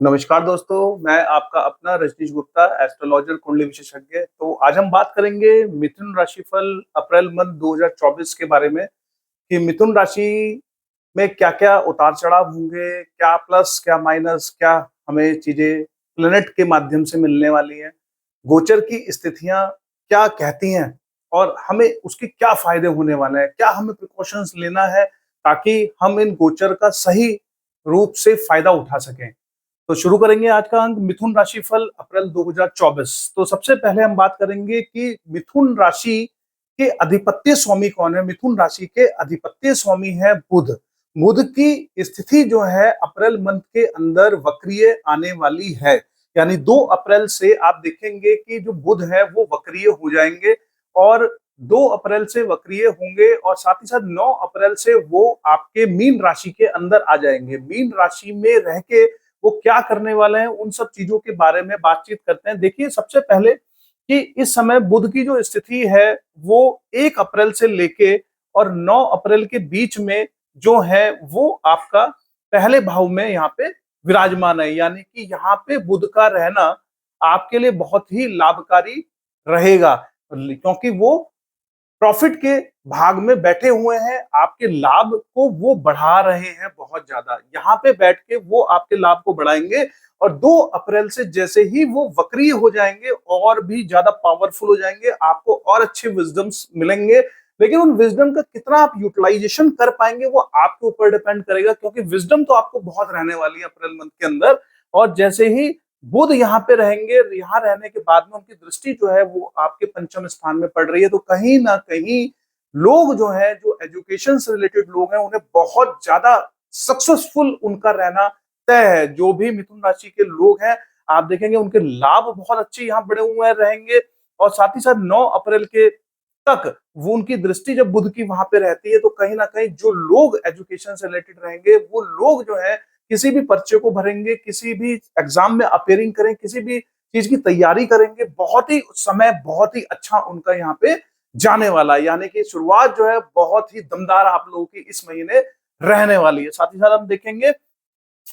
नमस्कार दोस्तों, मैं आपका अपना रजनीश गुप्ता, एस्ट्रोलॉजर कुंडली विशेषज्ञ। तो आज हम बात करेंगे मिथुन राशिफल अप्रैल मंथ 2024 के बारे में कि मिथुन राशि में क्या-क्या उतार-चढ़ाव होंगे, क्या प्लस, क्या माइनस, क्या हमें चीजें प्लैनेट के माध्यम से मिलने वाली हैं, गोचर की स्थितियां क्या कहती हैं और हमें उसके क्या फायदे होने वाले हैं, क्या हमें प्रिकॉशंस लेना है ताकि हम इन गोचर का सही रूप से फायदा उठा सकें। तो शुरू करेंगे आज का अंक मिथुन राशिफल अप्रैल 2024। तो सबसे पहले हम बात करेंगे कि मिथुन राशि के अधिपत्य स्वामी कौन है। मिथुन राशि के अधिपत्य स्वामी है बुध। बुध की स्थिति जो है अप्रैल मंथ के अंदर वक्रीय आने वाली है, यानी 2 अप्रैल से आप देखेंगे कि जो बुध है वो वक्रीय हो जाएंगे और 2 अप्रैल से वक्रीय होंगे और साथ ही साथ 9 अप्रैल से वो आपके मीन राशि के अंदर आ जाएंगे। मीन राशि में रह के वो क्या करने वाले हैं, उन सब चीजों के बारे में बातचीत करते हैं। देखिए, सबसे पहले कि इस समय बुध की जो स्थिति है वो 1 अप्रैल से लेके और 9 अप्रैल के बीच में जो है वो आपका पहले भाव में यहाँ पे विराजमान है, यानी कि यहाँ पे बुध का रहना आपके लिए बहुत ही लाभकारी रहेगा, क्योंकि वो प्रॉफिट के भाग में बैठे हुए हैं, आपके लाभ को वो बढ़ा रहे हैं बहुत ज्यादा। यहाँ पे बैठ के वो आपके लाभ को बढ़ाएंगे और 2 अप्रैल से जैसे ही वो वक्रीय हो जाएंगे और भी ज्यादा पावरफुल हो जाएंगे, आपको और अच्छे विजडम्स मिलेंगे। लेकिन उन विजडम का कितना आप यूटिलाइजेशन कर पाएंगे वो आपके ऊपर डिपेंड करेगा, क्योंकि विजडम तो आपको बहुत रहने वाली है अप्रैल मंथ के अंदर। और जैसे ही बुध यहाँ पे रहेंगे, यहाँ रहने के बाद में उनकी दृष्टि जो है वो आपके पंचम स्थान में पड़ रही है, तो कहीं ना कहीं लोग जो है, जो एजुकेशन से रिलेटेड लोग हैं, उन्हें बहुत ज्यादा सक्सेसफुल उनका रहना तय है। जो भी मिथुन राशि के लोग हैं, आप देखेंगे उनके लाभ बहुत अच्छे यहाँ बढ़े हुए रहेंगे। और साथ ही साथ 9 अप्रैल के तक वो उनकी दृष्टि जब बुध की वहां पे रहती है, तो कहीं ना कहीं जो लोग एजुकेशन से रिलेटेड रहेंगे, वो लोग जो है किसी भी पर्चे को भरेंगे, किसी भी एग्जाम में अपेयरिंग करें, किसी भी चीज की तैयारी करेंगे, बहुत ही समय बहुत ही अच्छा उनका यहाँ पे जाने वाला है। यानी कि शुरुआत जो है बहुत ही दमदार आप लोगों की इस महीने रहने वाली है। साथ ही साथ हम देखेंगे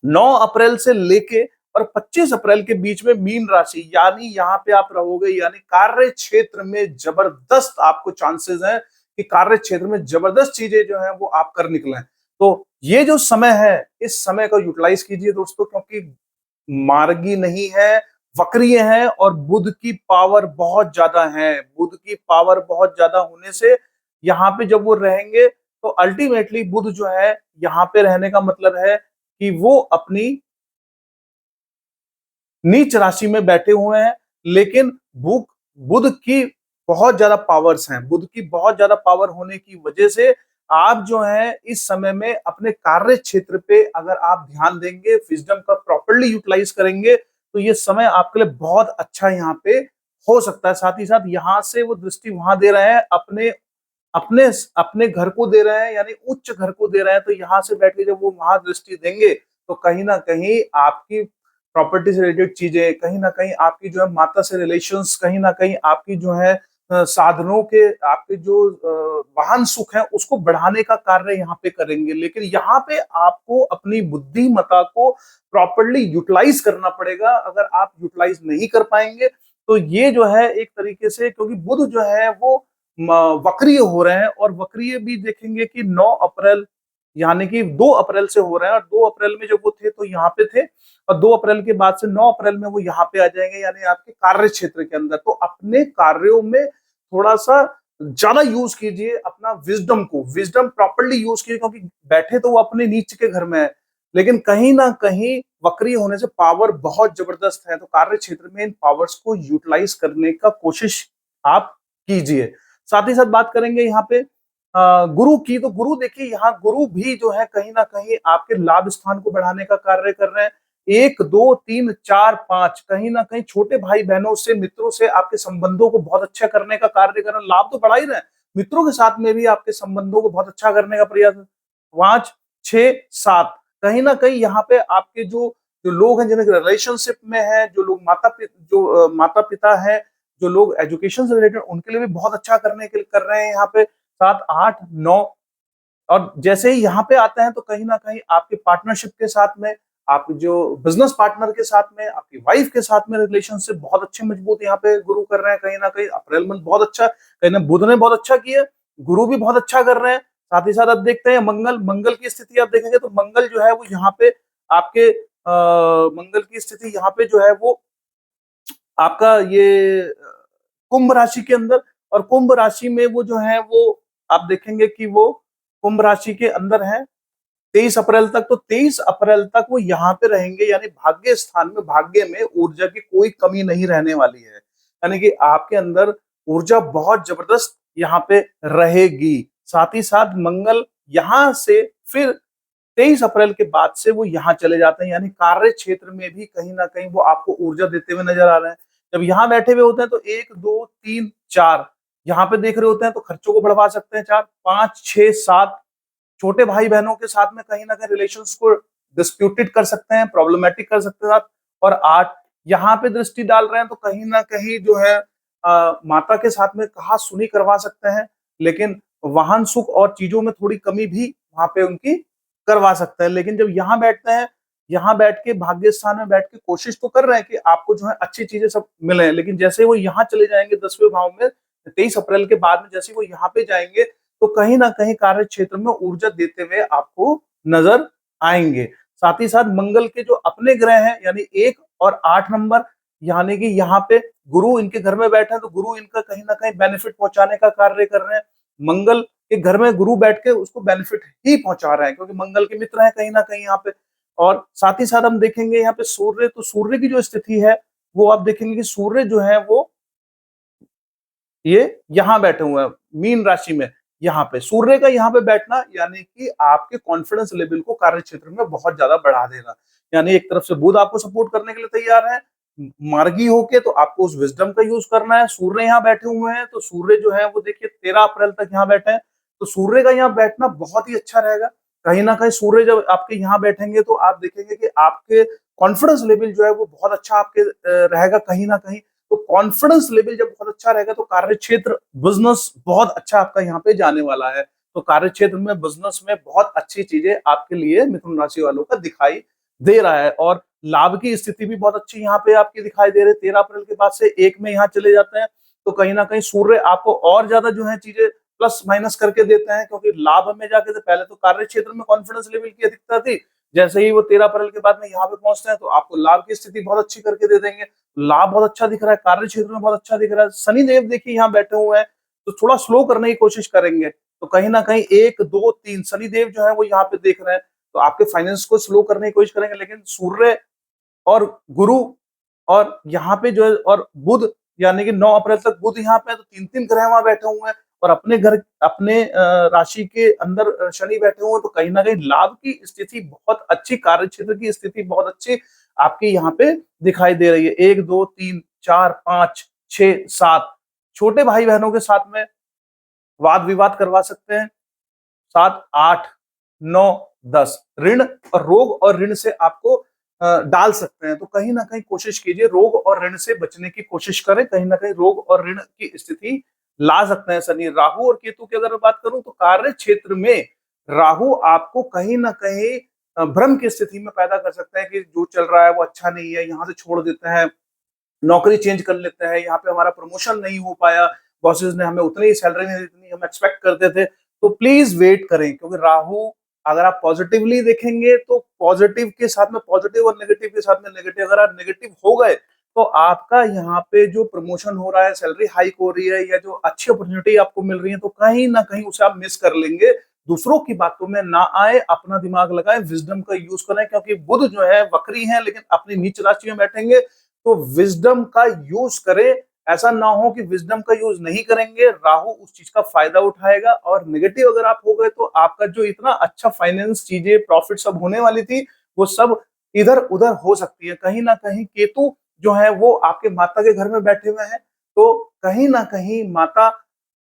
9 अप्रैल से लेके और 25 अप्रैल के बीच में मीन राशि, यानी यहाँ पे आप रहोगे, यानी कार्य क्षेत्र में जबरदस्त आपको चांसेस हैं कि कार्य क्षेत्र में जबरदस्त चीजें जो है वो आप कर निकले। तो ये जो समय है, इस समय को यूटिलाइज कीजिए दोस्तों, क्योंकि मार्गी नहीं है, वक्रीय है और बुध की पावर बहुत ज्यादा है। बुध की पावर बहुत ज्यादा होने से यहाँ पे जब वो रहेंगे, तो अल्टीमेटली बुध जो है यहाँ पे रहने का मतलब है कि वो अपनी नीच राशि में बैठे हुए हैं। लेकिन बुध बुध की बहुत ज्यादा पावर्स हैं। बुध की बहुत ज्यादा पावर होने की वजह से आप जो है इस समय में अपने कार्य क्षेत्र पे अगर आप ध्यान देंगे, विजडम का प्रॉपर्ली यूटिलाइज करेंगे, तो ये समय आपके लिए बहुत अच्छा यहाँ पे हो सकता है। साथ ही साथ यहाँ से वो दृष्टि वहां दे रहे हैं, अपने अपने अपने घर को दे रहे हैं, यानी उच्च घर को दे रहे हैं। तो यहाँ से बैठ के जब वो वहां दृष्टि देंगे, तो कहीं ना कहीं आपकी प्रॉपर्टी से रिलेटेड चीजें, कहीं ना कहीं आपकी जो है माता से रिलेशंस, कहीं ना कहीं आपकी जो है साधनों के, आपके जो वाहन सुख है उसको बढ़ाने का कार्य यहाँ पे करेंगे। लेकिन यहाँ पे आपको अपनी बुद्धिमत्ता को प्रॉपर्ली यूटिलाइज करना पड़ेगा। अगर आप यूटिलाइज नहीं कर पाएंगे, तो ये जो है एक तरीके से, क्योंकि बुध जो है वो वक्रीय हो रहे हैं, और वक्रीय भी देखेंगे कि 9 अप्रैल यानी कि 2 अप्रैल से हो रहे हैं। और 2 अप्रैल में जब वो थे तो यहाँ पे थे, और 2 अप्रैल के बाद से 9 अप्रैल में वो यहाँ पे आ जाएंगे, यानी आपके कार्य क्षेत्र के अंदर। तो अपने कार्यों में थोड़ा सा ज्यादा यूज कीजिए अपना विजडम को, विजडम प्रॉपर्ली यूज कीजिए, क्योंकि बैठे तो वो अपने नीच के घर में है, लेकिन कहीं ना कहीं वक्रीय होने से पावर बहुत जबरदस्त है। तो कार्य क्षेत्र में इन पावर्स को यूटिलाइज करने का कोशिश आप कीजिए। साथ ही साथ बात करेंगे यहाँ पे गुरु की। तो गुरु देखिए, यहाँ गुरु भी जो है कहीं ना कहीं आपके लाभ स्थान को बढ़ाने का कार्य कर रहे हैं। 1 2 3 4 5 कहीं ना कहीं छोटे भाई बहनों से, मित्रों से आपके संबंधों को बहुत अच्छा करने का कार्य कर रहे हैं। लाभ तो बढ़ा ही रहे हैं, मित्रों के साथ में भी आपके संबंधों को बहुत अच्छा करने का प्रयास। 5 6 7 कहीं ना कहीं यहाँ पे आपके जो जो लोग हैं, जिनके रिलेशनशिप में है, जो लोग माता पिता है, जो लोग एजुकेशन से रिलेटेड, उनके लिए भी बहुत अच्छा करने के लिए कर रहे हैं यहाँ पे। 7 8 9 और जैसे ही यहाँ पे आते हैं, तो कहीं ना कहीं आपके पार्टनरशिप के साथ में, आप जो बिजनेस पार्टनर के साथ में, आपकी वाइफ के साथ में रिलेशनशिप बहुत अच्छे मजबूत यहाँ पे गुरु कर रहे हैं। कहीं ना कहीं अप्रैल मंथ बहुत अच्छा, कहीं ना बुध ने बहुत अच्छा किया, गुरु भी बहुत अच्छा कर रहे हैं। साथ ही साथ आप देखते हैं मंगल, मंगल की स्थिति आप देखेंगे तो मंगल जो है वो यहाँ पे आपके मंगल की स्थिति यहाँ पे जो है वो आपका ये कुंभ राशि के अंदर, और कुंभ राशि में वो जो है वो आप देखेंगे कि वो कुंभ राशि के अंदर है 23 अप्रैल तक। तो 23 अप्रैल तक वो यहाँ पे रहेंगे, यानी भाग्य स्थान में, भाग्य में ऊर्जा की कोई कमी नहीं रहने वाली है, यानी कि आपके अंदर ऊर्जा बहुत जबरदस्त यहाँ पे रहेगी। साथ ही साथ मंगल यहाँ से फिर 23 अप्रैल के बाद से वो यहाँ चले जाते हैं, यानी कार्य क्षेत्र में भी कहीं ना कहीं वो आपको ऊर्जा देते हुए नजर आ रहे हैं। जब यहाँ बैठे हुए होते हैं तो 1 2 3 4 यहाँ पे देख रहे होते हैं तो खर्चों को बढ़वा सकते हैं। 4 5 6 7 छोटे भाई बहनों के साथ में कहीं ना कहीं रिलेशंस को डिस्प्यूटेड कर सकते हैं, प्रॉब्लमेटिक कर सकते हैं। और 8 यहाँ पे दृष्टि डाल रहे हैं तो कहीं ना कहीं जो है माता के साथ में कहा सुनी करवा सकते हैं, लेकिन वाहन सुख और चीजों में थोड़ी कमी भी वहां पे उनकी करवा सकते हैं। लेकिन जब यहाँ बैठते हैं, यहाँ बैठ के भाग्य स्थान में बैठ के कोशिश तो कर रहे हैं कि आपको जो है अच्छी चीजें सब मिले, लेकिन जैसे वो यहाँ चले जाएंगे 10वें भाव में 23 अप्रैल के बाद में, जैसे वो यहाँ पे जाएंगे तो कहीं ना कहीं कार्य क्षेत्र में ऊर्जा देते हुए आपको नजर आएंगे। साथ ही साथ मंगल के जो अपने ग्रह हैं, यानी 1 और 8 नंबर, यानी कि यहाँ पे गुरु इनके घर में बैठे हैं तो गुरु इनका कहीं ना कहीं बेनिफिट पहुंचाने का कार्य कर रहे हैं। मंगल के घर में गुरु बैठ के उसको बेनिफिट ही पहुंचा रहे हैं, क्योंकि मंगल के मित्र हैं कहीं ना कहीं यहाँ पे। और साथ ही साथ हम देखेंगे यहाँ पे सूर्य, तो सूर्य की जो स्थिति है वो आप देखेंगे कि सूर्य जो है वो ये यहाँ बैठे हुए हैं मीन राशि में। यहाँ पे सूर्य का यहाँ पे बैठना यानी कि आपके कॉन्फिडेंस लेवल को कार्य क्षेत्र में बहुत ज्यादा बढ़ा देगा। यानी एक तरफ से बुध आपको सपोर्ट करने के लिए तैयार है, मार्गी होके, तो आपको उस विजडम का यूज करना है। सूर्य यहाँ बैठे हुए हैं तो सूर्य जो है वो देखिए 13 अप्रैल तक यहाँ बैठे हैं, तो सूर्य का यहाँ बैठना बहुत ही अच्छा रहेगा। कहीं ना कहीं सूर्य जब आपके यहाँ बैठेंगे तो आप देखेंगे कि आपके कॉन्फिडेंस लेवल जो है वो बहुत अच्छा आपके रहेगा कहीं ना कहीं। तो कॉन्फिडेंस लेवल जब बहुत अच्छा रहेगा तो कार्य क्षेत्र बिजनेस बहुत अच्छा आपका यहाँ पे जाने वाला है। तो कार्य क्षेत्र में, बिजनेस में बहुत अच्छी चीजें आपके लिए मिथुन राशि वालों का दिखाई दे रहा है। और लाभ की स्थिति भी बहुत अच्छी यहाँ पे आपकी दिखाई दे रही है। 13 अप्रैल के बाद से 1 में यहाँ चले जाते हैं तो कहीं ना कहीं सूर्य आपको और ज्यादा जो है चीजें प्लस माइनस करके देते हैं, क्योंकि लाभ में जाके तो पहले तो कार्य क्षेत्र में कॉन्फिडेंस लेवल की अधिकता थी, जैसे ही वो 13 अप्रैल के बाद में यहाँ पे पहुंचते हैं तो आपको लाभ की स्थिति बहुत अच्छी करके दे देंगे। लाभ बहुत अच्छा दिख रहा है, कार्य क्षेत्र में बहुत अच्छा दिख रहा है। शनि देव देखिए यहाँ बैठे हुए हैं तो थोड़ा स्लो करने की कोशिश करेंगे, तो कहीं ना कहीं 1 2 3 शनि देव जो है वो यहाँ पे देख रहे हैं तो आपके फाइनेंस को स्लो करने की कोशिश करेंगे। लेकिन सूर्य और गुरु और यहाँ पे जो है और बुध, यानी कि 9 अप्रैल तक बुध यहाँ पे है, तो 3 3 ग्रह वहां बैठे हुए हैं और अपने घर, अपने राशि के अंदर शनि बैठे हुए हैं, तो कहीं ना कहीं लाभ की स्थिति बहुत अच्छी, कार्य क्षेत्र की स्थिति बहुत अच्छी आपकी यहाँ पे दिखाई दे रही है। 1 2 3 4 5 6 7 छोटे भाई बहनों के साथ में वाद विवाद करवा सकते हैं। 7 8 9 10 ऋण और रोग और ऋण से आपको डाल सकते हैं, तो कहीं ना कहीं कोशिश कीजिए रोग और ऋण से बचने की कोशिश करें। कहीं ना कहीं रोग और ऋण की स्थिति ला सकते हैं शनि। राहु और केतु की अगर मैं बात करूं तो कार्य क्षेत्र में राहु आपको कहीं ना कहीं भ्रम की स्थिति में पैदा कर सकते हैं कि जो चल रहा है वो अच्छा नहीं है, यहाँ से छोड़ देते हैं, नौकरी चेंज कर लेते हैं, यहाँ पे हमारा प्रमोशन नहीं हो पाया, बॉसेस ने हमें उतनी ही सैलरी नहीं दी जितनी हम एक्सपेक्ट करते थे। तो प्लीज वेट करें, क्योंकि राहु अगर आप पॉजिटिवली देखेंगे तो पॉजिटिव के साथ में पॉजिटिव और नेगेटिव के साथ में नेगेटिव, अगर आप नेगेटिव हो गए तो आपका यहाँ पे जो प्रमोशन हो रहा है, सैलरी हाइक हो रही है या जो अच्छी अपॉर्चुनिटी आपको मिल रही है, तो कहीं ना कहीं उसे आप मिस कर लेंगे। दूसरों की बातों में ना आए, अपना दिमाग लगाएं, विजडम का यूज करें, क्योंकि बुध जो है वक्री है लेकिन अपनी नीच राशि में बैठेंगे, तो विजडम का यूज करें। ऐसा ना हो कि विजडम का यूज नहीं करेंगे, राहु उस चीज का फायदा उठाएगा और नेगेटिव अगर आप हो गए तो आपका जो इतना अच्छा फाइनेंस चीजें प्रॉफिट सब होने वाली थी वो सब इधर उधर हो सकती है। कहीं ना कहीं केतु जो है वो आपके माता के घर में बैठे हुए हैं, तो कहीं ना कहीं माता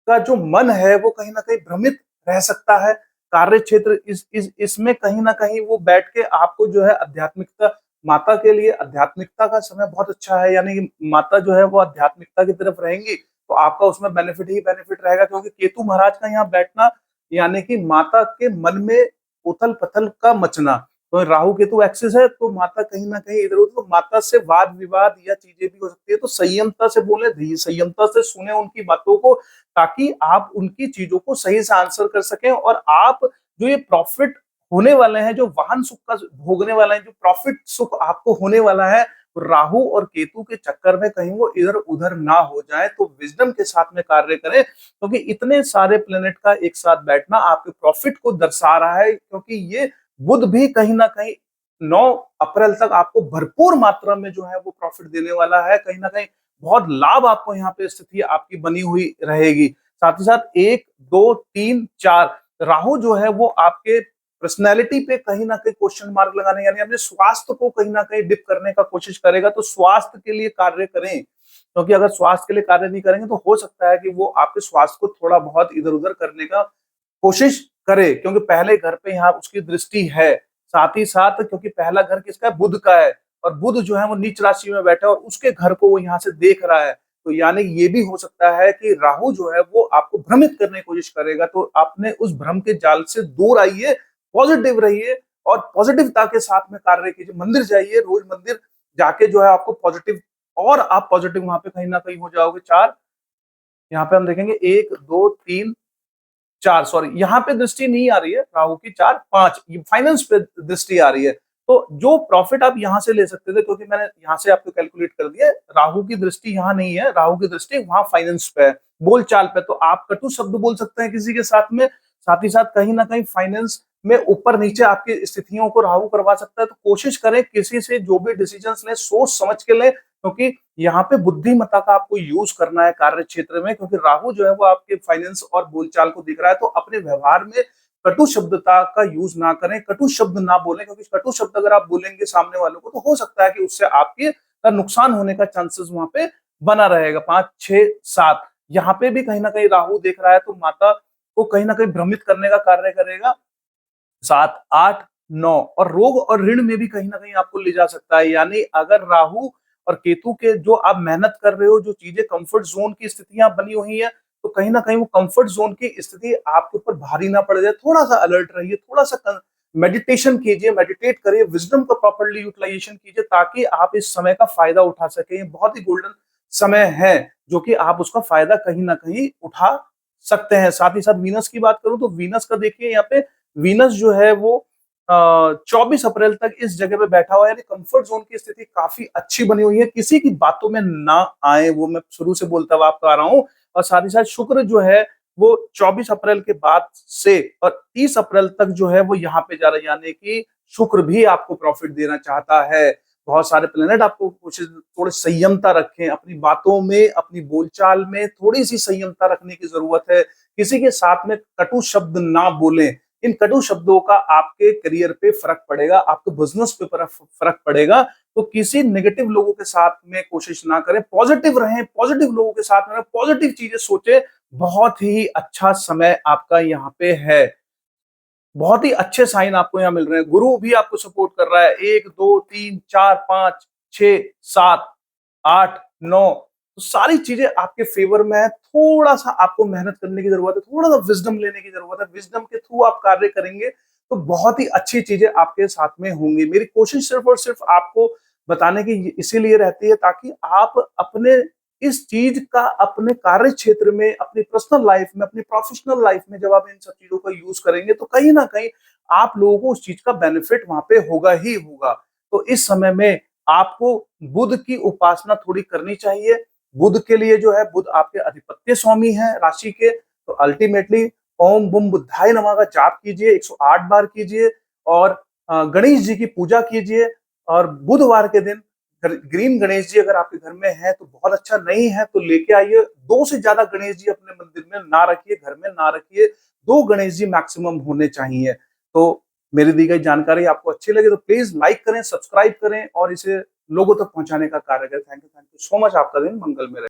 का जो मन है वो कहीं ना कहीं भ्रमित रह सकता है। कार्य क्षेत्र इस इसमें कहीं ना कहीं वो बैठ के आपको जो है आध्यात्मिकता, माता के लिए आध्यात्मिकता का समय बहुत अच्छा है, यानी कि माता जो है वो आध्यात्मिकता की तरफ रहेंगी तो आपका उसमें बेनिफिट ही बेनिफिट रहेगा। क्योंकि केतु महाराज का यहाँ बैठना यानी कि माता के मन में उथल पथल का मचना, तो राहु केतु एक्सिस है तो माता कहीं ना कहीं इधर उधर, तो माता से वाद विवाद या चीजें भी हो सकती है। तो संयमता से बोले, संयमता से सुने उनकी बातों को, ताकि आप उनकी चीजों को सही से आंसर कर सकें। और आप जो ये प्रॉफिट होने वाले हैं, जो वाहन सुख का भोगने वाले हैं, जो प्रॉफिट सुख आपको होने वाला है, राहु और केतु के चक्कर में कहीं वो इधर उधर ना हो जाए। तो विजडम के साथ में कार्य करें, क्योंकि इतने सारे प्लेनेट का एक साथ बैठना आपके प्रॉफिट को दर्शा रहा है। क्योंकि ये बुध भी कहीं ना कहीं 9 अप्रैल तक आपको भरपूर मात्रा में जो है वो प्रॉफिट देने वाला है। कहीं ना कहीं बहुत लाभ आपको यहाँ पे स्थिति आपकी बनी हुई रहेगी। साथ ही साथ 1 2 3 4 राहु जो है वो आपके पर्सनैलिटी पे कहीं ना कहीं क्वेश्चन मार्क लगाने, यानी अपने स्वास्थ्य को कहीं ना कहीं डिप करने का कोशिश करेगा। तो स्वास्थ्य के लिए कार्य करें, क्योंकि अगर स्वास्थ्य के लिए कार्य नहीं करेंगे तो हो सकता है कि वो आपके स्वास्थ्य को थोड़ा बहुत इधर उधर करने का कोशिश करे, क्योंकि पहले घर पे यहाँ उसकी दृष्टि है। साथ ही साथ क्योंकि पहला घर किसका है, बुध का है, और बुध जो है वो नीच राशि में बैठा है और उसके घर को वो यहाँ से देख रहा है। तो यानी ये भी हो सकता है कि राहु जो है वो आपको भ्रमित करने की कोशिश करेगा। तो आपने उस भ्रम के जाल से दूर आइए, पॉजिटिव रहिए और पॉजिटिवता के साथ में कार्य कीजिए। मंदिर जाइए, रोज मंदिर जाके जो है आपको पॉजिटिव, और आप पॉजिटिव वहां पे कहीं ना कहीं हो जाओगे। 4 यहाँ पे हम देखेंगे 1 2 3 4, सॉरी यहाँ पे दृष्टि नहीं आ रही है राहु की, 4 5 फाइनेंस पे दृष्टि आ रही है। तो जो प्रॉफिट आप यहाँ से ले सकते थे, क्योंकि मैंने यहाँ से आपको कैलकुलेट कर दिया, राहु की दृष्टि यहाँ नहीं है, राहु की दृष्टि वहां फाइनेंस पे है, बोलचाल पे। तो आप कटु शब्द बोल सकते हैं किसी के साथ में, साथ ही साथ कहीं ना कहीं फाइनेंस में ऊपर नीचे आपकी स्थितियों को राहु करवा सकता है। तो कोशिश करें किसी से जो भी डिसीजन लें सोच समझ के लें, क्योंकि यहाँ पे बुद्धिमत्ता का आपको यूज करना है कार्य क्षेत्र में। क्योंकि राहु जो है वो आपके फाइनेंस और बोलचाल को दिख रहा है। तो अपने व्यवहार में कटु शब्दता का यूज ना करें, कटु शब्द ना बोलें, क्योंकि कटु शब्द अगर आप बोलेंगे सामने वालों को तो हो सकता है कि उससे आपके का नुकसान होने का चांसेस वहां पे बना रहेगा। 5 6 7 यहाँ पे भी कहीं ना कहीं राहु देख रहा है, तो माता को कहीं ना कहीं भ्रमित करने का कार्य करेगा। 7 8 9 और रोग और ऋण में भी कहीं ना कहीं आपको ले जा सकता है। यानी अगर राहु और केतु के जो आप मेहनत कर रहे हो, जो चीजें कंफर्ट जोन की स्थितियां बनी हुई है, तो कहीं ना कहीं वो कंफर्ट जोन की स्थिति आपके ऊपर भारी ना पड़ जाए। थोड़ा सा अलर्ट रहिए, थोड़ा सा मेडिटेशन कीजिए, मेडिटेट करिए, विजडम का प्रॉपर्ली यूटिलाइजेशन कीजिए, ताकि आप इस समय का फायदा उठा सके। ये बहुत ही गोल्डन समय है जो कि आप उसका फायदा कहीं ना कहीं उठा सकते हैं। साथ ही साथ वीनस की बात करूं तो वीनस का देखिए यहाँ पे, वीनस जो है वो 24 अप्रैल तक इस जगह पे बैठा हुआ है, यानी कंफर्ट जोन की स्थिति काफी अच्छी बनी हुई है। किसी की बातों में ना आए, वो मैं शुरू से बोलता हुआ आपको आ रहा हूँ। और साथ ही साथ शुक्र जो है वो 24 अप्रैल के बाद से और 30 अप्रैल तक जो है वो यहाँ पे जा रहा है, यानी कि शुक्र भी आपको प्रॉफिट देना चाहता है। बहुत सारे प्लेनेट आपको कुछ थोड़ी संयमता रखें अपनी बातों में, अपनी बोलचाल में थोड़ी सी संयमता रखने की जरूरत है। किसी के साथ में कटु शब्द ना बोलें। इन कटु शब्दों का आपके करियर पे फर्क पड़ेगा, आपके बिजनेस पे फर्क पड़ेगा। तो किसी नेगेटिव लोगों के साथ में कोशिश ना करें, पॉजिटिव रहें, पॉजिटिव लोगों के साथ में पॉजिटिव चीजें सोचे। बहुत ही अच्छा समय आपका यहाँ पे है, बहुत ही अच्छे साइन आपको यहाँ मिल रहे हैं। गुरु भी आपको सपोर्ट कर रहा है। 1 2 3 4 5 6 7 8 9, तो सारी चीजें आपके फेवर में है। थोड़ा सा आपको मेहनत करने की जरूरत है, थोड़ा सा विजडम लेने की जरूरत है। विजडम के थ्रू आप कार्य करेंगे तो बहुत ही अच्छी चीजें आपके साथ में होंगी। मेरी कोशिश सिर्फ और सिर्फ आपको बताने की इसीलिए रहती है ताकि आप अपने इस चीज का अपने कार्य क्षेत्र में, अपनी पर्सनल लाइफ में, अपनी प्रोफेशनल लाइफ में जब आप इन सब चीजों का यूज करेंगे तो कहीं ना कहीं आप लोगों को उस चीज का बेनिफिट वहां पे होगा ही होगा। तो इस समय में आपको बुध की उपासना थोड़ी करनी चाहिए। बुध के लिए जो है, बुध आपके अधिपत्य स्वामी है राशि के। तो अल्टीमेटली ओम बुम बुद्धाय नमः का जाप कीजिए, 108 बार कीजिए, और गणेश जी की पूजा कीजिए। और बुधवार के दिन ग्रीन गणेश जी अगर आपके घर में है तो बहुत अच्छा, नहीं है तो लेके आइए। 2 से ज्यादा गणेश जी अपने मंदिर में ना रखिए, घर में ना रखिए, 2 गणेश जी मैक्सिमम होने चाहिए। तो मेरी दी गई जानकारी आपको अच्छी लगे तो प्लीज लाइक करें, सब्सक्राइब करें और इसे लोगों तक पहुंचाने का कार्य करें। Thank you so much. आपका दिन मंगल में रहे।